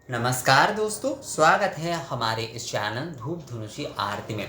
नमस्कार दोस्तों, स्वागत है हमारे इस चैनल धूप धनुषी आरती में।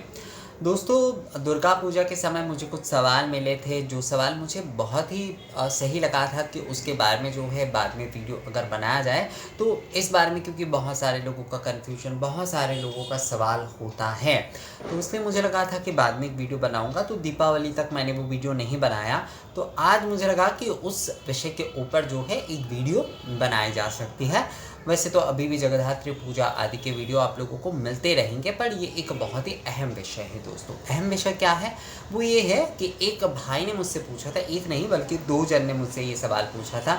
दोस्तों, दुर्गा पूजा के समय मुझे कुछ सवाल मिले थे, जो सवाल मुझे बहुत ही सही लगा था कि उसके बारे में जो है बाद में वीडियो अगर बनाया जाए, तो इस बारे में क्योंकि बहुत सारे लोगों का कन्फ्यूजन, बहुत सारे लोगों का सवाल होता है, तो इसलिए मुझे लगा था कि बाद में एक वीडियो बनाऊँगा। तो दीपावली तक मैंने वो वीडियो नहीं बनाया, तो आज मुझे लगा कि उस विषय के ऊपर जो है एक वीडियो बनाई जा सकती है। वैसे तो अभी भी जगद्धात्री पूजा आदि के वीडियो आप लोगों को मिलते रहेंगे, पर ये एक बहुत ही अहम विषय है दोस्तों। अहम विषय क्या है? वो ये है कि एक भाई ने मुझसे पूछा था, एक नहीं बल्कि 2 जन ने मुझसे ये सवाल पूछा था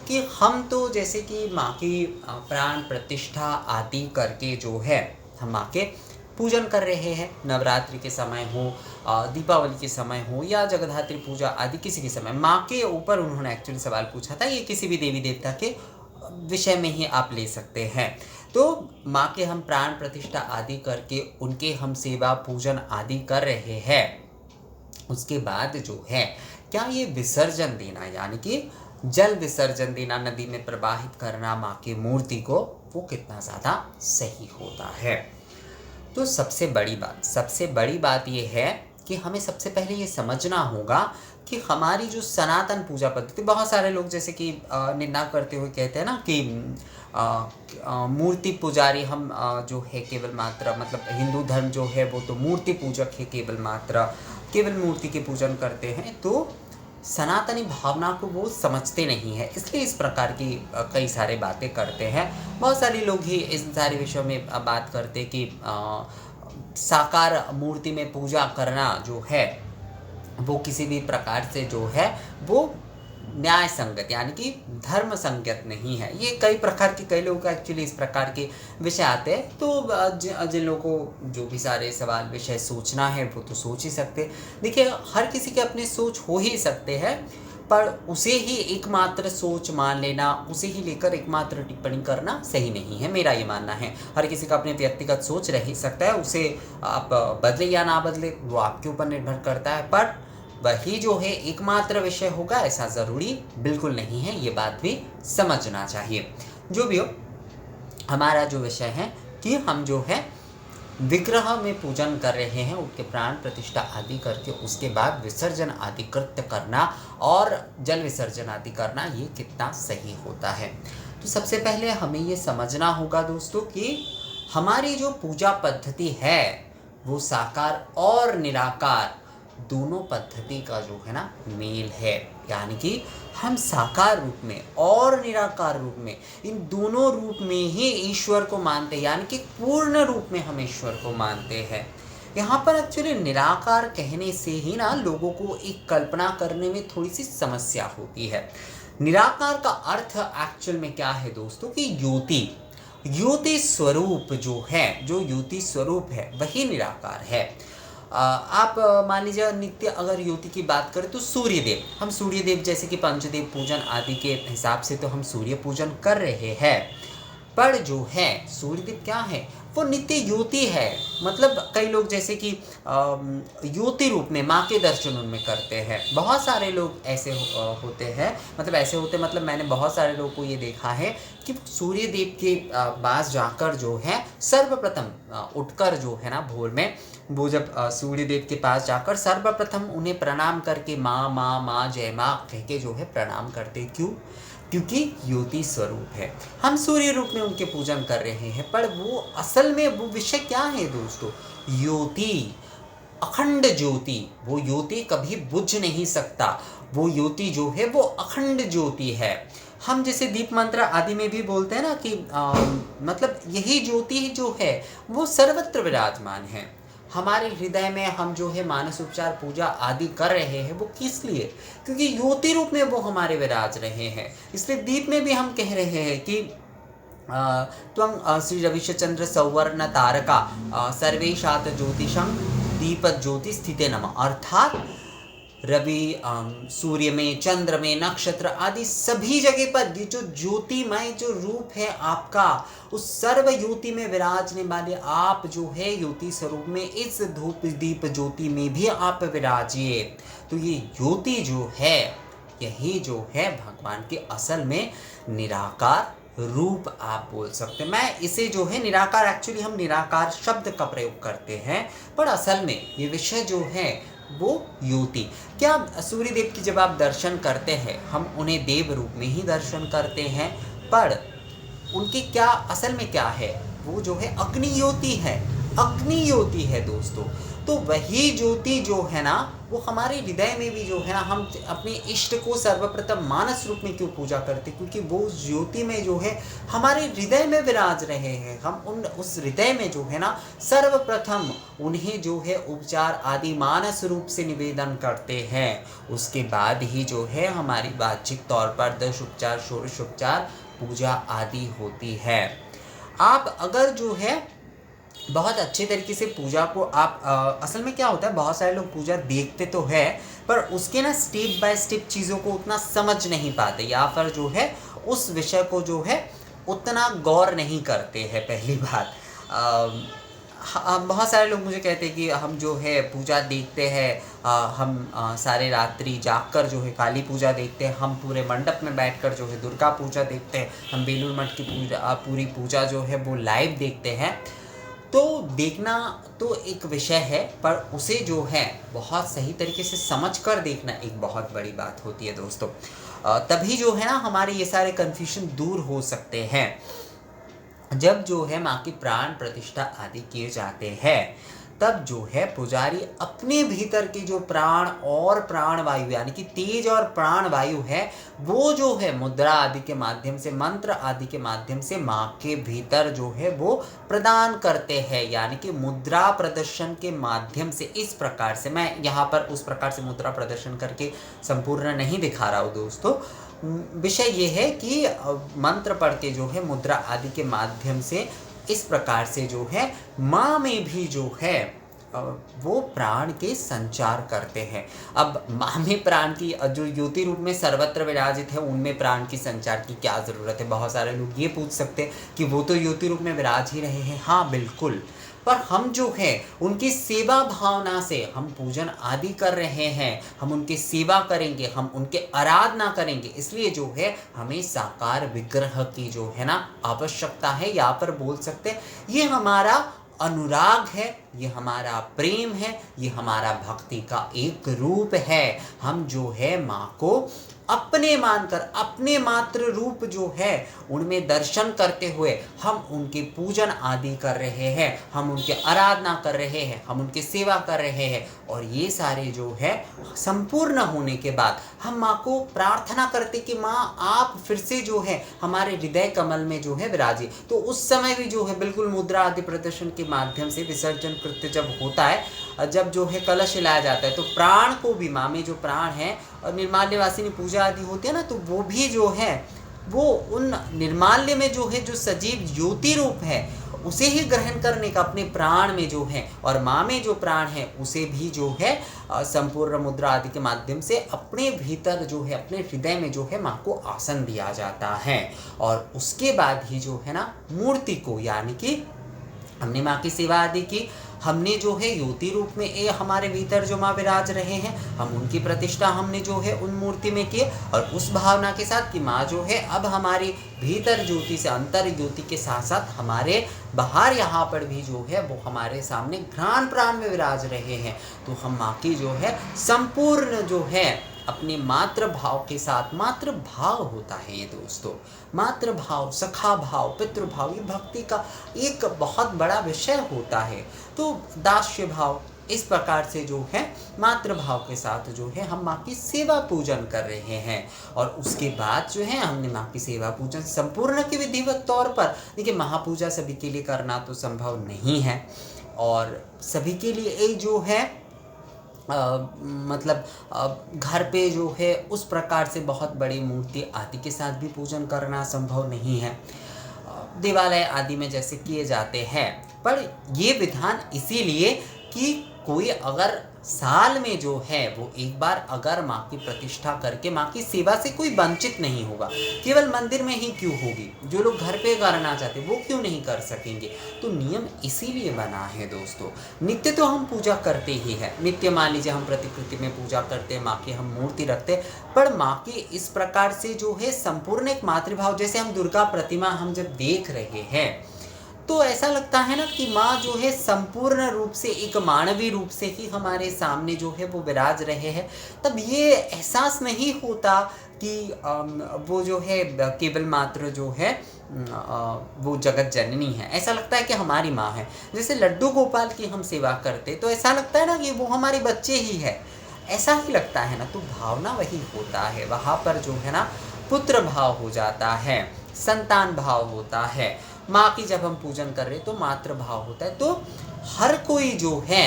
कि हम तो जैसे कि माँ की प्राण प्रतिष्ठा आदि करके जो है हम माँ के पूजन कर रहे हैं, नवरात्रि के समय हो, दीपावली के समय हो या जगद्धात्री पूजा आदि किसी के समय, माँ के ऊपर उन्होंने एक्चुअली सवाल पूछा था। ये किसी भी देवी देवता के विषय में ही आप ले सकते हैं। तो माँ के हम प्राण प्रतिष्ठा आदि करके उनके हम सेवा पूजन आदि कर रहे हैं, उसके बाद जो है क्या ये विसर्जन देना, यानी कि जल विसर्जन देना, नदी में प्रवाहित करना माँ की मूर्ति को, वो कितना ज़्यादा सही होता है? तो सबसे बड़ी बात ये है कि हमें सबसे पहले ये समझना होगा कि हमारी जो सनातन पूजा पद्धति, बहुत सारे लोग जैसे कि निंदा करते हुए कहते हैं ना कि मूर्ति पुजारी हम जो है केवल मात्र, मतलब हिंदू धर्म जो है वो तो मूर्ति पूजक है, केवल मूर्ति के पूजन करते हैं। तो सनातनी भावना को वो समझते नहीं है, इसलिए इस प्रकार की कई सारे बातें करते हैं। बहुत सारे लोग ही इन सारे विषयों में बात करते कि साकार मूर्ति में पूजा करना जो है वो किसी भी प्रकार से जो है वो न्याय संगत, यानी कि धर्म संगत नहीं है। ये कई लोगों का एक्चुअली इस प्रकार के विषय आते हैं। तो जिन लोगों को जो भी सारे सवाल विषय सोचना है वो तो सोच ही सकते। देखिए, हर किसी के अपने सोच हो ही सकते हैं, पर उसे ही एकमात्र सोच मान लेना, उसे ही लेकर एकमात्र टिप्पणी करना सही नहीं है, मेरा ये मानना है। हर किसी का अपने व्यक्तिगत सोच रह ही सकता है, उसे आप बदले या ना बदले वो आपके ऊपर निर्भर करता है, पर वही जो है एकमात्र विषय होगा ऐसा ज़रूरी बिल्कुल नहीं है, ये बात भी समझना चाहिए। जो भी हो, हमारा जो विषय है कि हम जो है विग्रह में पूजन कर रहे हैं, उनके प्राण प्रतिष्ठा आदि करके उसके बाद विसर्जन आदि कृत्य करना और जल विसर्जन आदि करना, ये कितना सही होता है। तो सबसे पहले हमें ये समझना होगा दोस्तों कि हमारी जो पूजा पद्धति है वो साकार और निराकार दोनों पद्धति का जो है ना मेल है, यानी कि हम साकार रूप में और निराकार रूप में, इन दोनों रूप में ही ईश्वर को मानते हैं, यानी कि पूर्ण रूप में हम ईश्वर को मानते हैं। यहाँ पर एक्चुअली निराकार कहने से ही ना लोगों को एक कल्पना करने में थोड़ी सी समस्या होती है। निराकार का अर्थ एक्चुअल में क्या है दोस्तों कि ज्योति स्वरूप जो है, जो ज्योति स्वरूप है वही निराकार है। आप मान लीजिए नित्य अगर ज्योति की बात करें तो सूर्यदेव, हम सूर्यदेव जैसे कि पंचदेव पूजन आदि के हिसाब से तो हम सूर्य पूजन कर रहे हैं, पर जो है सूर्यदेव क्या है, वो नित्य ज्योति है। मतलब कई लोग जैसे कि ज्योति रूप में माँ के दर्शन उनमें करते हैं। बहुत सारे लोग ऐसे होते हैं, मतलब मैंने बहुत सारे लोगों को ये देखा है कि सूर्य देव के पास जाकर जो है सर्वप्रथम उठकर जो है ना भोर में, वो जब सूर्य देव के पास जाकर सर्वप्रथम उन्हें प्रणाम करके माँ माँ माँ जय माँ कह के जो है प्रणाम करते। क्यों? क्योंकि ज्योति स्वरूप है, हम सूर्य रूप में उनके पूजन कर रहे हैं। पर वो असल में वो विषय क्या है दोस्तों? ज्योति, अखंड ज्योति। वो ज्योति कभी बुझ नहीं सकता, वो ज्योति जो है वो अखंड ज्योति है। हम जैसे दीप मंत्र आदि में भी बोलते हैं ना कि मतलब यही ज्योति जो है वो सर्वत्र विराजमान है। हमारे हृदय में हम जो है मानस उपचार पूजा आदि कर रहे हैं, वो किस लिए? क्योंकि ज्योति रूप में वो हमारे विराज रहे हैं। इसलिए दीप में भी हम कह रहे हैं कि त्वं श्री रविशचंद्र सौवर्ण तारका सर्वेशात ज्योतिषं दीप ज्योति स्थिते नमः, अर्थात रवि, सूर्य में, चंद्र में, नक्षत्र आदि सभी जगह पर ये जो ज्योतिमय जो रूप है आपका, उस सर्व ज्योति में विराजने वाले आप जो है ज्योति स्वरूप में, इस धूप दीप ज्योति में भी आप विराजिए। तो ये ज्योति जो है, यही जो है भगवान के असल में निराकार रूप आप बोल सकते हैं। मैं इसे जो है निराकार, एक्चुअली हम निराकार शब्द का प्रयोग करते हैं, पर असल में ये विषय जो है वो युति। क्या सूर्य देव की जब आप दर्शन करते हैं, हम उन्हें देव रूप में ही दर्शन करते हैं, पर उनकी क्या असल में क्या है, वो जो है अग्नि ज्योति है, अग्नि ज्योति है दोस्तों। तो वही ज्योति जो है ना, वो हमारे हृदय में भी जो है ना, हम अपने इष्ट को सर्वप्रथम मानस रूप में क्यों पूजा करते, क्योंकि वो ज्योति में जो है हमारे हृदय में विराज रहे हैं। हम उस हृदय में जो है ना सर्वप्रथम उन्हें जो है उपचार आदि मानस रूप से निवेदन करते हैं। उसके बाद ही जो है हमारी वाचिक तौर पर दश उपचार, षोडश उपचार, पूजा आदि होती है। आप अगर जो है बहुत अच्छे तरीके से पूजा को आप असल में क्या होता है, बहुत सारे लोग पूजा देखते तो है, पर उसके ना स्टेप बाय स्टेप चीज़ों को उतना समझ नहीं पाते, या फिर जो है उस विषय को जो है उतना गौर नहीं करते हैं। पहली बात, बहुत सारे लोग मुझे कहते हैं कि हम जो है पूजा देखते हैं, हम सारे रात्रि जागकर जो है काली पूजा देखते हैं, हम पूरे मंडप में बैठकर जो है दुर्गा पूजा देखते हैं, हम बेलूर मठ की पूरी पूजा जो है वो लाइव देखते हैं। तो देखना तो एक विषय है, पर उसे जो है बहुत सही तरीके से समझकर देखना एक बहुत बड़ी बात होती है दोस्तों। तभी जो है ना हमारे ये सारे कन्फ्यूजन दूर हो सकते हैं। जब जो है माँ की प्राण प्रतिष्ठा आदि किए जाते हैं, तब जो है पुजारी अपने भीतर के जो प्राण और प्राण वायु यानी कि तेज और प्राण वायु है, वो जो है मुद्रा आदि के माध्यम से, मंत्र आदि के माध्यम से माँ के भीतर जो है वो प्रदान करते हैं। यानी कि मुद्रा प्रदर्शन के माध्यम से, इस प्रकार से, मैं यहाँ पर उस प्रकार से मुद्रा प्रदर्शन करके संपूर्ण नहीं दिखा रहा हूँ दोस्तों। विषय ये है कि मंत्र पढ़ के जो है मुद्रा आदि के माध्यम से इस प्रकार से जो है माँ में भी जो है वो प्राण के संचार करते हैं। अब माँ में प्राण की जो ज्योति रूप में सर्वत्र विराजित है, उनमें प्राण की संचार की क्या ज़रूरत है। बहुत सारे लोग ये पूछ सकते हैं कि वो तो ज्योति रूप में विराज ही रहे हैं। हाँ बिल्कुल, पर हम जो है उनकी सेवा भावना से हम पूजन आदि कर रहे हैं, हम उनकी सेवा करेंगे, हम उनके आराधना करेंगे, इसलिए जो है हमें साकार विग्रह की जो है ना आवश्यकता है। यहाँ पर बोल सकते हैं ये हमारा अनुराग है, ये हमारा प्रेम है, ये हमारा भक्ति का एक रूप है। हम जो है माँ को अपने मानकर, अपने मात्र रूप जो है उनमें दर्शन करते हुए हम उनके पूजन आदि कर रहे हैं, हम उनके आराधना कर रहे हैं, हम उनकी सेवा कर रहे हैं। और ये सारे जो है संपूर्ण होने के बाद हम माँ को प्रार्थना करते कि माँ आप फिर से जो है हमारे हृदय कमल में जो है विराजी। तो उस समय भी जो है बिल्कुल मुद्रा आदि प्रदर्शन के माध्यम से विसर्जन कृत्य जब होता है, जब जो है कलश हिलाया जाता है, तो प्राण को भी, माँ में जो प्राण है और निर्माल्यवासिनी पूजा आदि होती है ना, तो वो भी जो है वो उन निर्माल्य में जो है जो सजीव ज्योति रूप है उसे ही ग्रहण करने का अपने प्राण में जो है, और माँ में जो प्राण है उसे भी जो है संपूर्ण मुद्रा आदि के माध्यम से अपने भीतर जो है, अपने हृदय में जो है माँ को आसन दिया जाता है। और उसके बाद ही जो है ना मूर्ति को, यानी कि हमने माँ की सेवा आदि की, हमने जो है ज्योति रूप में ये हमारे भीतर जो माँ विराज रहे हैं, हम उनकी प्रतिष्ठा हमने जो है उन मूर्ति में की, और उस भावना के साथ कि माँ जो है अब हमारी भीतर ज्योति से, अंतर ज्योति के साथ साथ हमारे बाहर यहाँ पर भी जो है वो हमारे सामने घ्राण प्राण में विराज रहे हैं। तो हम माँ की जो है संपूर्ण जो है अपने मातृ भाव के साथ, मातृ भाव होता है ये दोस्तों, मातृ भाव, सखा भाव, पितृभाव, ये भक्ति का एक बहुत बड़ा विषय होता है। तो दास्य भाव, इस प्रकार से जो है मातृभाव के साथ जो है हम माँ की सेवा पूजन कर रहे हैं। और उसके बाद जो है हमने माँ की सेवा पूजन संपूर्ण के विधिवत तौर पर, देखिए महापूजा सभी के लिए करना तो संभव नहीं है, और सभी के लिए एक जो है मतलब घर पे जो है उस प्रकार से बहुत बड़ी मूर्ति आदि के साथ भी पूजन करना संभव नहीं है, देवालय आदि में जैसे किए जाते हैं। पर ये विधान इसीलिए कि कोई अगर साल में जो है वो एक बार अगर माँ की प्रतिष्ठा करके माँ की सेवा से कोई वंचित नहीं होगा। केवल मंदिर में ही क्यों होगी, जो लोग घर पे करना चाहते वो क्यों नहीं कर सकेंगे। तो नियम इसीलिए बना है दोस्तों। नित्य तो हम पूजा करते ही हैं, नित्य मान लीजिए हम प्रतिकृति में पूजा करते हैं, माँ की हम मूर्ति रखते हैं, पर माँ की इस प्रकार से जो है संपूर्ण एक मातृभाव, जैसे हम दुर्गा प्रतिमा हम जब देख रहे हैं तो ऐसा लगता है ना कि माँ जो है संपूर्ण रूप से एक मानवीय रूप से ही हमारे सामने जो है वो विराज रहे हैं। तब ये एहसास नहीं होता कि वो जो है केवल मात्र जो है वो जगत जननी है। ऐसा लगता है कि हमारी माँ है। जैसे लड्डू गोपाल की हम सेवा करते तो ऐसा लगता है ना कि वो हमारे बच्चे ही है, ऐसा ही लगता है ना। तो भावना वही होता है, वहाँ पर जो है ना पुत्र भाव हो जाता है, संतान भाव होता है। माँ की जब हम पूजन कर रहे तो मातृ भाव होता है। तो हर कोई जो है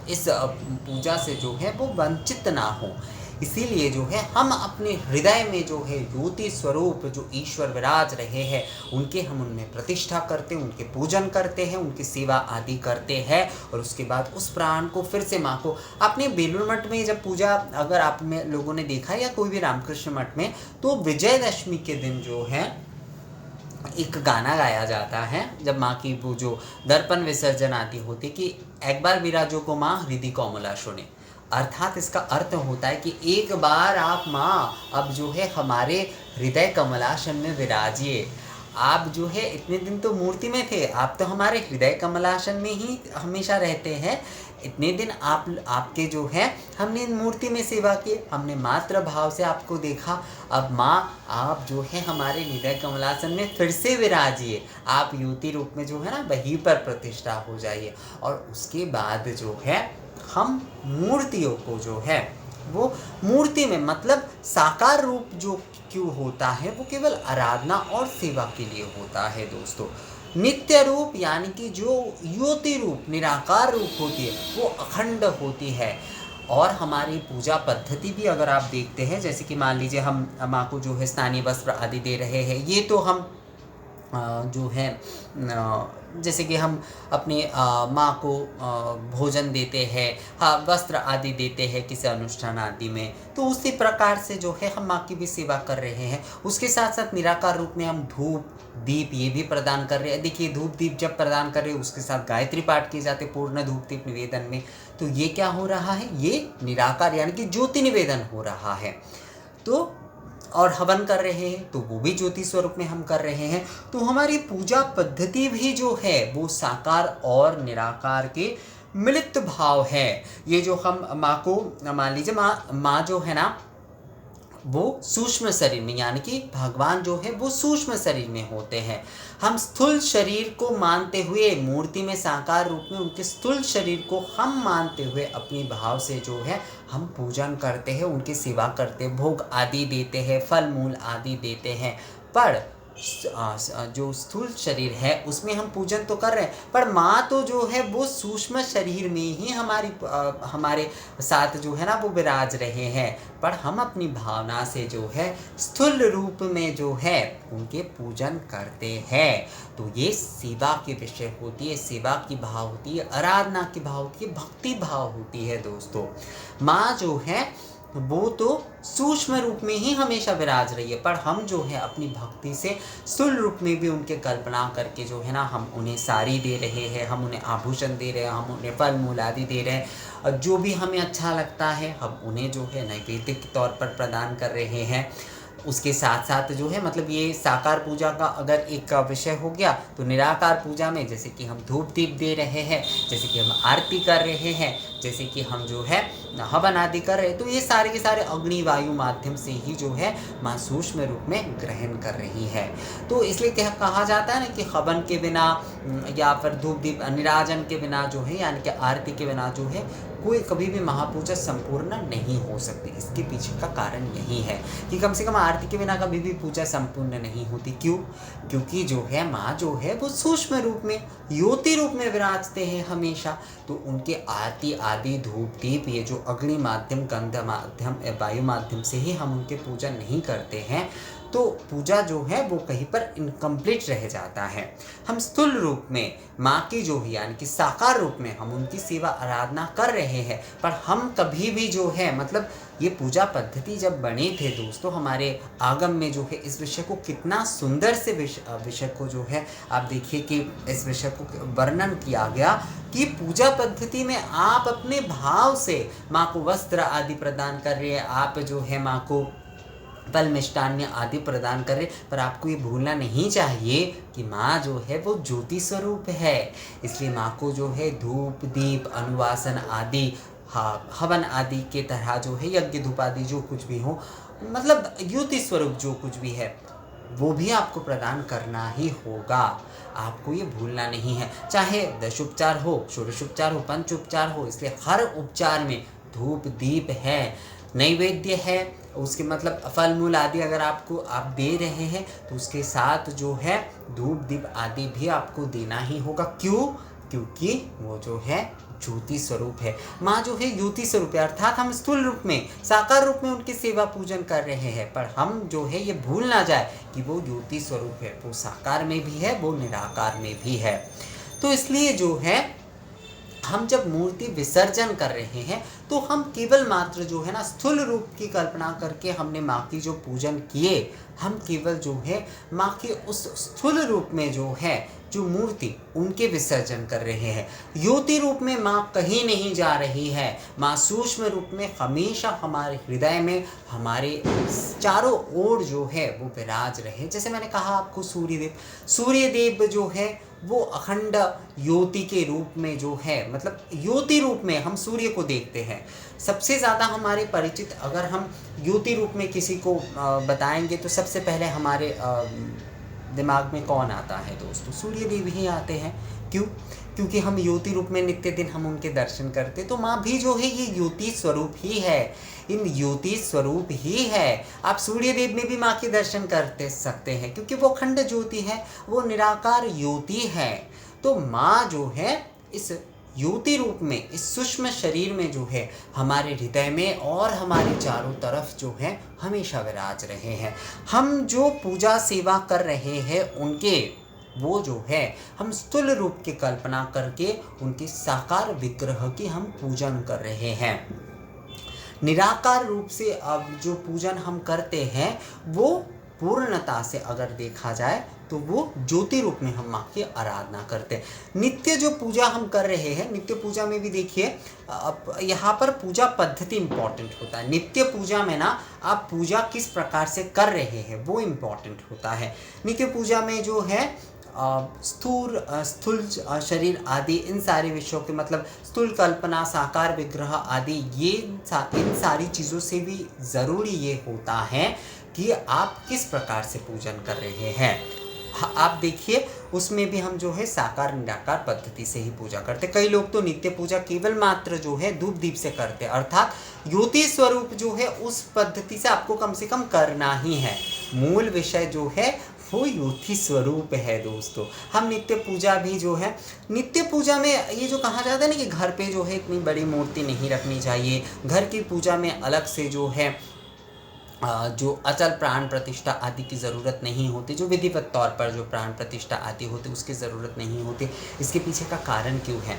इस पूजा से जो है वो वंचित ना हो, इसीलिए जो है हम अपने हृदय में जो है ज्योति स्वरूप जो ईश्वर विराज रहे हैं उनके हम उनमें प्रतिष्ठा करते हैं, उनके पूजन करते हैं, उनकी सेवा आदि करते हैं। और उसके बाद उस प्राण को फिर से माँ को अपने बेलूर मठ में जब पूजा, अगर आप में लोगों ने देखा या कोई भी रामकृष्ण मठ में, तो विजयदशमी के दिन जो है एक गाना गाया जाता है जब माँ की वो जो दर्पण विसर्जन आदि होती कि एक बार विराजो को माँ हृदय कोमला सुने। अर्थात इसका अर्थ होता है कि एक बार आप माँ अब जो है हमारे हृदय कमलासन में विराजिए। आप जो है इतने दिन तो मूर्ति में थे, आप तो हमारे हृदय कमलासन में ही हमेशा रहते हैं। इतने दिन आपके जो है हमने मूर्ति में सेवा की, हमने मात्र भाव से आपको देखा। अब माँ आप जो है हमारे हृदय कमलासन में फिर से विराजिए, आप युवती रूप में जो है ना वहीं पर प्रतिष्ठा हो जाइए। और उसके बाद जो है हम मूर्तियों को जो है वो मूर्ति में मतलब साकार रूप जो क्यों होता है वो केवल आराधना और सेवा के लिए होता है दोस्तों। नित्य रूप यानी कि जो ज्योति रूप निराकार रूप होती है वो अखंड होती है। और हमारी पूजा पद्धति भी अगर आप देखते हैं, जैसे कि मान लीजिए हम माँ को जो है स्थानीय वस्त्र आदि दे रहे हैं, ये तो हम जो है जैसे कि हम अपने माँ को भोजन देते हैं, हाँ वस्त्र आदि देते हैं किसी अनुष्ठान आदि में, तो उसी प्रकार से जो है हम माँ की भी सेवा कर रहे हैं। उसके साथ साथ निराकार रूप में हम धूप दीप ये भी प्रदान कर रहे हैं। देखिए धूप दीप जब प्रदान कर रहे हैं उसके साथ गायत्री पाठ किए जाते पूर्ण धूप दीप निवेदन में, तो ये क्या हो रहा है, ये निराकार यानी कि ज्योति निवेदन हो रहा है। तो और हवन कर रहे हैं तो वो भी ज्योति स्वरूप में हम कर रहे हैं। तो हमारी पूजा पद्धति भी जो है वो साकार और निराकार के मिलित भाव है। ये जो हम माँ को मान लीजिए माँ जो है ना वो सूक्ष्म शरीर में यानी कि भगवान जो है वो सूक्ष्म शरीर में होते हैं। हम स्थूल शरीर को मानते हुए मूर्ति में साकार रूप में उनके स्थूल शरीर को हम मानते हुए अपनी भाव से जो है हम पूजन करते हैं, उनकी सेवा करते हैं, भोग आदि देते हैं, फल मूल आदि देते हैं। पर जो स्थूल शरीर है उसमें हम पूजन तो कर रहे हैं, पर माँ तो जो है वो सूक्ष्म शरीर में ही हमारे साथ जो है ना वो विराज रहे हैं। पर हम अपनी भावना से जो है स्थूल रूप में जो है उनके पूजन करते हैं। तो ये सेवा की विषय होती है, सेवा की भाव होती है, आराधना की भाव होती है, भक्ति भाव होती है दोस्तों। माँ जो है वो तो सूक्ष्म रूप में ही हमेशा विराज रही है, पर हम जो है अपनी भक्ति से स्थूल रूप में भी उनके कल्पना करके जो है ना हम उन्हें साड़ी दे रहे हैं, हम उन्हें आभूषण दे रहे हैं, हम उन्हें फल मूल आदि दे रहे हैं। और जो भी हमें अच्छा लगता है हम उन्हें जो है नैवेद्य के तौर पर प्रदान कर रहे हैं। उसके साथ साथ जो है मतलब ये साकार पूजा का अगर एक विषय हो गया, तो निराकार पूजा में जैसे कि हम धूप दीप दे रहे हैं, जैसे कि हम आरती कर रहे हैं, जैसे कि हम जो है हवन आदि कर रहे हैं, तो ये सारे के सारे अग्नि वायु माध्यम से ही जो है माँ सूक्ष्म रूप में ग्रहण कर रही है। तो इसलिए कहा जाता है ना कि हवन के बिना या फिर धूप दीप निराजन के बिना जो है यानी कि आरती के बिना जो है कोई कभी भी महापूजा संपूर्ण नहीं हो सकती। इसके पीछे का कारण यही है कि कम से कम आरती के बिना कभी भी पूजा संपूर्ण नहीं होती। क्यों? क्योंकि जो है माँ जो है वो सूक्ष्म रूप में ज्योति रूप में विराजते हैं हमेशा। तो उनके आरती आदि धूप दीप ये जो अग्नि माध्यम गंध माध्यम वायु माध्यम से ही हम उनके पूजन नहीं करते हैं, तो पूजा जो है वो कहीं पर इनकम्प्लीट रह जाता है। हम स्थूल रूप में माँ की जो है यानी कि साकार रूप में हम उनकी सेवा आराधना कर रहे हैं, पर हम कभी भी जो है मतलब ये पूजा पद्धति जब बने थे दोस्तों, हमारे आगम में जो है इस विषय को कितना सुंदर से विषय को जो है आप देखिए कि इस विषय को वर्णन किया गया कि पूजा पद्धति में आप अपने भाव से माँ को वस्त्र आदि प्रदान कर रहे हैं, आप जो है माँ को फल मिष्टान्य आदि प्रदान कर रहे, पर आपको ये भूलना नहीं चाहिए कि माँ जो है वो ज्योति स्वरूप है। इसलिए माँ को जो है धूप दीप अनुवासन आदि हवन आदि के तरह जो है यज्ञ धूप आदि जो कुछ भी हो, मतलब ज्योति स्वरूप जो कुछ भी है वो भी आपको प्रदान करना ही होगा। आपको ये भूलना नहीं है, चाहे दशोपचार हो, षोडशोपचार हो, पंचोपचार हो। इसलिए हर उपचार में धूप दीप है, नैवेद्य है, उसके मतलब फल मूल आदि अगर आपको आप दे रहे हैं तो उसके साथ जो है धूप दीप आदि भी आपको देना ही होगा। क्यों? क्योंकि वो जो है ज्योति स्वरूप है। माँ जो है ज्योति स्वरूप है, अर्थात हम स्थूल रूप में साकार रूप में उनकी सेवा पूजन कर रहे हैं, पर हम जो है ये भूल ना जाए कि वो ज्योति स्वरूप है, वो साकार में भी है, वो निराकार में भी है। तो इसलिए जो है हम जब मूर्ति विसर्जन कर रहे हैं तो हम केवल मात्र जो है ना स्थूल रूप की कल्पना करके हमने माँ की जो पूजन किए, हम केवल जो है माँ के उस स्थूल रूप में जो है जो मूर्ति उनके विसर्जन कर रहे हैं। ज्योति रूप में माँ कहीं नहीं जा रही है, माँ सूक्ष्म रूप में हमेशा हमारे हृदय में हमारे चारों ओर जो है वो विराज रहे। जैसे मैंने कहा आपको सूर्यदेव जो है वो अखंड ज्योति के रूप में जो है मतलब ज्योति रूप में हम सूर्य को देखते हैं। सबसे ज़्यादा हमारे परिचित अगर हम ज्योति रूप में किसी को बताएंगे तो सबसे पहले हमारे दिमाग में कौन आता है दोस्तों? सूर्यदेव ही आते हैं। क्यों? क्योंकि हम ज्योति रूप में नित्य दिन हम उनके दर्शन करते, तो माँ भी जो है ये ज्योति स्वरूप ही है, इन ज्योति स्वरूप ही है। आप सूर्यदेव में भी माँ के दर्शन करते सकते हैं क्योंकि वो अखंड ज्योति है, वो निराकार ज्योति है। तो माँ जो है इस ज्योति रूप में इस सूक्ष्म शरीर में जो है हमारे हृदय में और हमारे चारों तरफ जो है हमेशा विराज रहे हैं। हम जो पूजा सेवा कर रहे हैं उनके वो जो है हम स्थूल रूप की कल्पना करके उनके साकार विग्रह की हम पूजन कर रहे हैं। निराकार रूप से अब जो पूजन हम करते हैं वो पूर्णता से अगर देखा जाए तो वो ज्योति रूप में हम माँ की आराधना करते हैं। नित्य जो पूजा हम कर रहे हैं, नित्य पूजा में भी देखिए यहाँ पर पूजा पद्धति इम्पॉर्टेंट होता है। नित्य पूजा में ना आप पूजा किस प्रकार से कर रहे हैं वो इम्पॉर्टेंट होता है। नित्य पूजा में जो है स्थूल शरीर आदि इन सारे विषयों के मतलब स्थूल कल्पना साकार विग्रह आदि इन सारी चीज़ों से भी ज़रूरी ये होता है कि आप किस प्रकार से पूजन कर रहे हैं। आप देखिए उसमें भी हम जो है साकार निराकार पद्धति से ही पूजा करते। कई लोग तो नित्य पूजा केवल मात्र जो है धूप दीप से करते, अर्थात ज्योति स्वरूप जो है उस पद्धति से आपको कम से कम करना ही है। मूल विषय जो है वो ज्योति स्वरूप है दोस्तों। हम नित्य पूजा भी जो है नित्य पूजा में ये जो कहा जाता है ना कि घर पे जो है इतनी बड़ी मूर्ति नहीं रखनी चाहिए, घर की पूजा में अलग से जो है जो अचल प्राण प्रतिष्ठा आदि की ज़रूरत नहीं होती, जो विधिवत तौर पर जो प्राण प्रतिष्ठा आदि होती उसकी ज़रूरत नहीं होती। इसके पीछे का कारण क्यों है?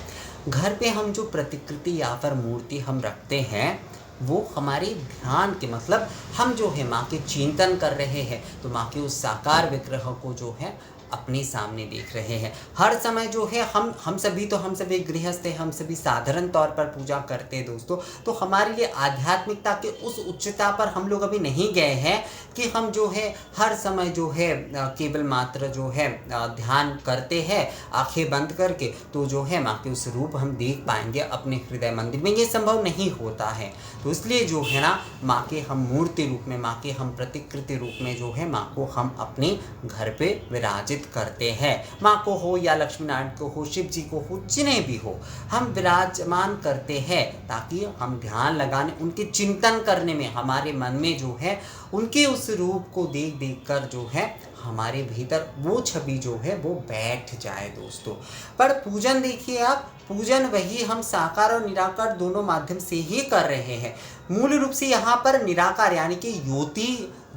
घर पे हम जो प्रतिकृति या फिर मूर्ति हम रखते हैं वो हमारे ध्यान के मतलब हम जो है माँ के चिंतन कर रहे हैं, तो माँ के उस साकार विग्रह को जो है अपने सामने देख रहे हैं। हर समय जो है हम सभी गृहस्थ हैं, हम सभी साधारण तौर पर पूजा करते हैं दोस्तों। तो हमारे लिए आध्यात्मिकता के उस उच्चता पर हम लोग अभी नहीं गए हैं कि हम जो है हर समय जो है केवल मात्र जो है ध्यान करते हैं आंखें बंद करके, तो जो है माँ के उस रूप हम देख पाएंगे अपने हृदय मंदिर में। ये संभव नहीं होता है। तो इसलिए जो है ना माँ के हम मूर्ति रूप में, माँ के हम प्रतिकृति रूप में जो है माँ को हम अपने घर पे विराजित करते हैं। माँ को हो या लक्ष्मी नारायण को हो, शिव जी को हो, जिन्हें भी हो, हम विराजमान करते हैं ताकि हम ध्यान लगाने, उनके चिंतन करने में हमारे मन में जो है उनके उस रूप को देख देख कर जो है हमारे भीतर वो छवि जो है वो बैठ जाए दोस्तों। पर पूजन देखिए आप, पूजन वही हम साकार और निराकार दोनों माध्यम से ही कर रहे हैं। मूल रूप से यहाँ पर निराकार यानी कि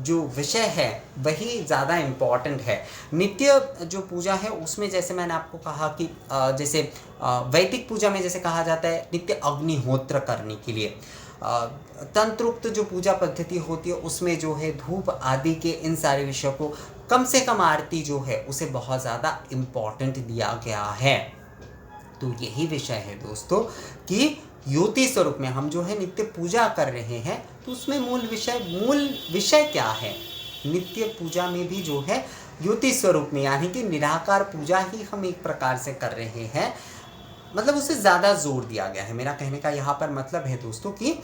जो विषय है वही ज़्यादा इम्पॉर्टेंट है। नित्य जो पूजा है उसमें जैसे मैंने आपको कहा कि जैसे वैदिक पूजा में जैसे कहा जाता है नित्य अग्निहोत्र करने के लिए, तंत्रोक्त जो पूजा पद्धति होती है उसमें जो है धूप आदि के इन सारे विषयों को कम से कम आरती जो है उसे बहुत ज़्यादा इम्पॉर्टेंट दिया गया है। तो यही विषय है दोस्तों कि ज्योति स्वरूप में हम जो है नित्य पूजा कर रहे हैं, तो उसमें मूल विषय क्या है। नित्य पूजा में भी जो है ज्योति स्वरूप में यानी कि निराकार पूजा ही हम एक प्रकार से कर रहे हैं, मतलब उसे ज़्यादा जोर दिया गया है। मेरा कहने का यहाँ पर मतलब है दोस्तों कि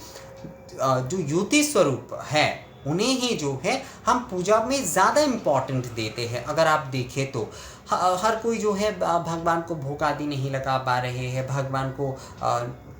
जो ज्योति स्वरूप है उन्हें ही जो है हम पूजा में ज़्यादा इम्पॉर्टेंट देते हैं। अगर आप देखें तो हर कोई जो है भगवान को भोग आदि नहीं लगा पा रहे हैं, भगवान को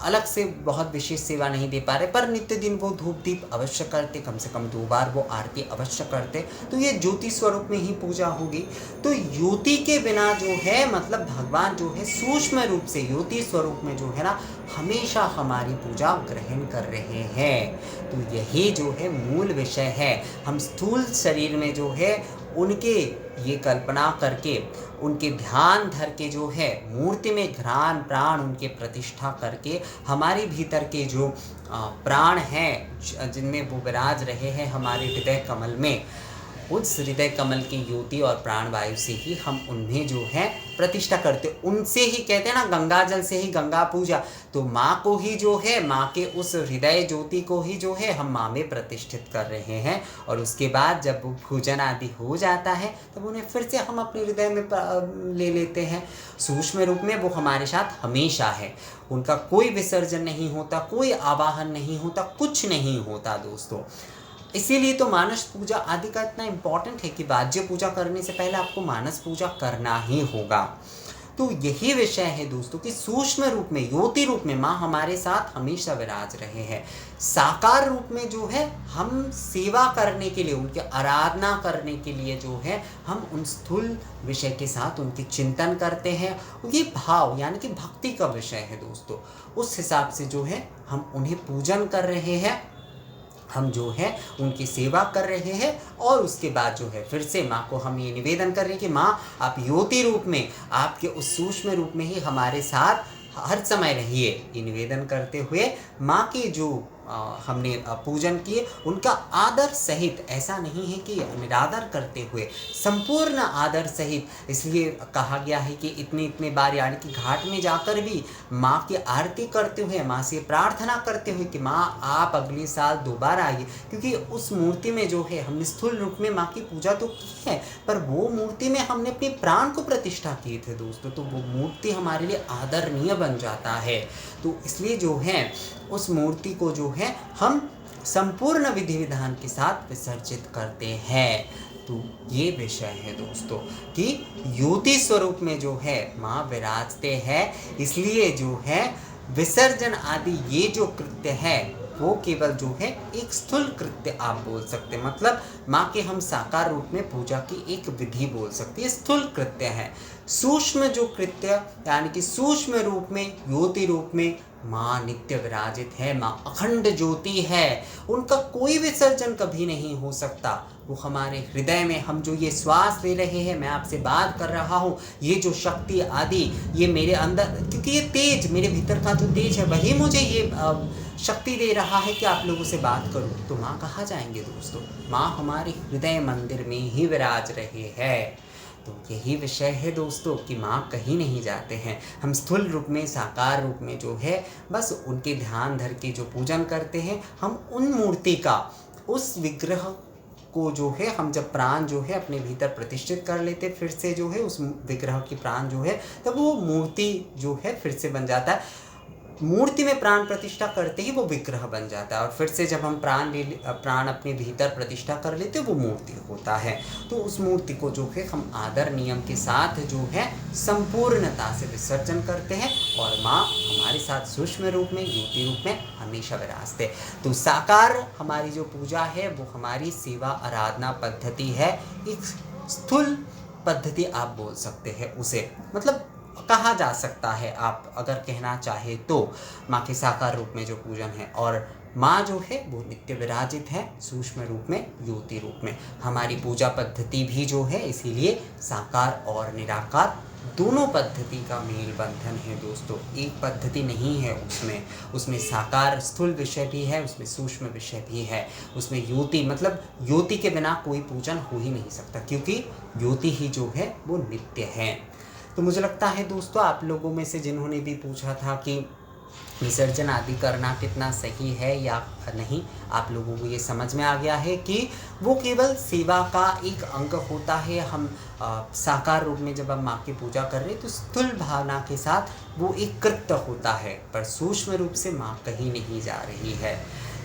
अलग से बहुत विशेष सेवा नहीं दे पा रहे, पर नित्य दिन वो धूप दीप अवश्य करते, कम से कम 2 बार वो आरती अवश्य करते, तो ये ज्योति स्वरूप में ही पूजा होगी। तो ज्योति के बिना जो है मतलब भगवान जो है सूक्ष्म रूप से ज्योति स्वरूप में जो है ना हमेशा हमारी पूजा ग्रहण कर रहे हैं। तो यही जो है मूल विषय है। हम स्थूल शरीर में जो है उनके ये कल्पना करके उनके ध्यान धर के जो है मूर्ति में घ्राण प्राण उनके प्रतिष्ठा करके हमारे भीतर के जो प्राण हैं जिनमें वो विराज रहे हैं हमारे हृदय कमल में, उस हृदय कमल की ज्योति और प्राण वायु से ही हम उन्हें जो है प्रतिष्ठा करते, उनसे ही कहते हैं ना गंगा जल से ही गंगा पूजा। तो माँ को ही जो है माँ के उस हृदय ज्योति को ही जो है हम माँ में प्रतिष्ठित कर रहे हैं, और उसके बाद जब वो पूजन आदि हो जाता है तब उन्हें फिर से हम अपने हृदय में ले लेते हैं। सूक्ष्म रूप में वो हमारे साथ हमेशा है, उनका कोई विसर्जन नहीं होता, कोई आवाहन नहीं होता, कुछ नहीं होता दोस्तों। इसीलिए तो मानस पूजा आदि का इतना इम्पॉर्टेंट है कि वाज्य पूजा करने से पहले आपको मानस पूजा करना ही होगा। तो यही विषय है दोस्तों कि सूक्ष्म रूप में ज्योति रूप में माँ हमारे साथ हमेशा विराज रहे हैं। साकार रूप में जो है हम सेवा करने के लिए, उनकी आराधना करने के लिए जो है हम उन स्थूल विषय के साथ उनके चिंतन करते हैं। ये भाव यानी कि भक्ति का विषय है दोस्तों, उस हिसाब से जो है हम उन्हें पूजन कर रहे हैं, हम जो है उनकी सेवा कर रहे हैं। और उसके बाद जो है फिर से माँ को हम ये निवेदन कर रहे हैं कि माँ आप ज्योति रूप में आपके उस सूक्ष्म रूप में ही हमारे साथ हर समय रहिए। ये निवेदन करते हुए माँ के जो हमने पूजन किए उनका आदर सहित, ऐसा नहीं है कि निरादर करते हुए, संपूर्ण आदर सहित, इसलिए कहा गया है कि इतने बार यानी कि घाट में जाकर भी माँ की आरती करते हुए माँ से प्रार्थना करते हुए कि माँ आप अगले साल दोबारा आइए, क्योंकि उस मूर्ति में जो है हमने स्थूल रूप में माँ की पूजा तो की है, पर वो मूर्ति में हमने अपने प्राण को प्रतिष्ठा किए थे दोस्तों, तो वो मूर्ति हमारे लिए आदरणीय बन जाता है। तो इसलिए जो है उस मूर्ति को जो है हम संपूर्ण विधि विधान के साथ विसर्जित करते हैं। तो ये विषय है दोस्तों कि ज्योति स्वरूप में जो है माँ विराजते हैं, इसलिए जो है विसर्जन आदि ये जो कृत्य है वो केवल जो है एक स्थूल कृत्य आप बोल सकते हैं, मतलब माँ के हम साकार रूप में पूजा की एक विधि बोल सकते हैं, स्थूल कृत्य है। सूक्ष्म जो कृत्य यानी कि सूक्ष्म रूप में ज्योति रूप में माँ नित्य विराजित है, माँ अखंड ज्योति है, उनका कोई विसर्जन कभी नहीं हो सकता। वो हमारे हृदय में, हम जो ये श्वास ले रहे हैं, मैं आपसे बात कर रहा हूँ, ये जो शक्ति आदि ये मेरे अंदर, क्योंकि ये तेज मेरे भीतर का जो तेज है वही मुझे ये शक्ति दे रहा है कि आप लोगों से बात करूँ। तो माँ कहाँ जाएंगे दोस्तों, माँ हमारे हृदय मंदिर में ही विराज रहे हैं। तो यही विषय है दोस्तों कि माँ कहीं नहीं जाते हैं, हम स्थूल रूप में साकार रूप में जो है बस उनके ध्यान धर के जो पूजन करते हैं, हम उन मूर्ति का, उस विग्रह को जो है हम जब प्राण जो है अपने भीतर प्रतिष्ठित कर लेते, फिर से जो है उस विग्रह की प्राण जो है तब वो मूर्ति जो है फिर से बन जाता है। मूर्ति में प्राण प्रतिष्ठा करते ही वो विग्रह बन जाता है, और फिर से जब हम प्राण अपने भीतर प्रतिष्ठा कर लेते वो मूर्ति होता है। तो उस मूर्ति को जो है हम आदर नियम के साथ जो है संपूर्णता से विसर्जन करते हैं, और माँ हमारे साथ सूक्ष्म रूप में ज्योति रूप में हमेशा विराजते। तो साकार हमारी जो पूजा है वो हमारी सेवा आराधना पद्धति है, एक स्थूल पद्धति आप बोल सकते हैं उसे, मतलब कहा जा सकता है आप अगर कहना चाहे तो, माँ के साकार रूप में जो पूजन है। और माँ जो है वो नित्य विराजित है सूक्ष्म रूप में, ज्योति रूप में। हमारी पूजा पद्धति भी जो है इसीलिए साकार और निराकार दोनों पद्धति का मेल बंधन है दोस्तों। एक पद्धति नहीं है उसमें साकार स्थूल विषय भी है, उसमें सूक्ष्म विषय भी है, उसमें ज्योति मतलब ज्योति के बिना कोई पूजन हो ही नहीं सकता, क्योंकि ज्योति ही जो है वो नित्य है। तो मुझे लगता है दोस्तों आप लोगों में से जिन्होंने भी पूछा था कि विसर्जन आदि करना कितना सही है या नहीं, आप लोगों को ये समझ में आ गया है कि वो केवल सेवा का एक अंग होता है। हम साकार रूप में जब हम माँ की पूजा कर रहे हैं तो स्थूल भावना के साथ वो एक कृत्य होता है, पर सूक्ष्म रूप से माँ कहीं नहीं जा रही है।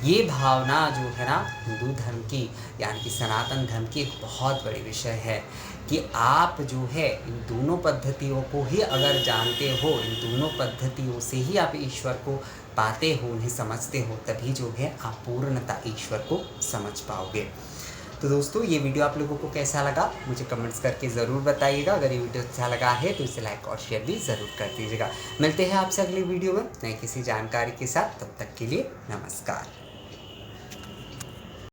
ये भावना जो है ना हिंदू धर्म की यानी कि सनातन धर्म की एक बहुत बड़ी विषय है कि आप जो है इन दोनों पद्धतियों को ही अगर जानते हो, इन दोनों पद्धतियों से ही आप ईश्वर को पाते हो, उन्हें समझते हो, तभी जो है आप पूर्णतः ईश्वर को समझ पाओगे। तो दोस्तों ये वीडियो आप लोगों को कैसा लगा मुझे कमेंट्स करके ज़रूर बताइएगा। अगर ये वीडियो अच्छा लगा है तो इसे लाइक और शेयर भी ज़रूर कर दीजिएगा। मिलते हैं आपसे अगली वीडियो में नई किसी जानकारी के साथ, तब तक के लिए नमस्कार।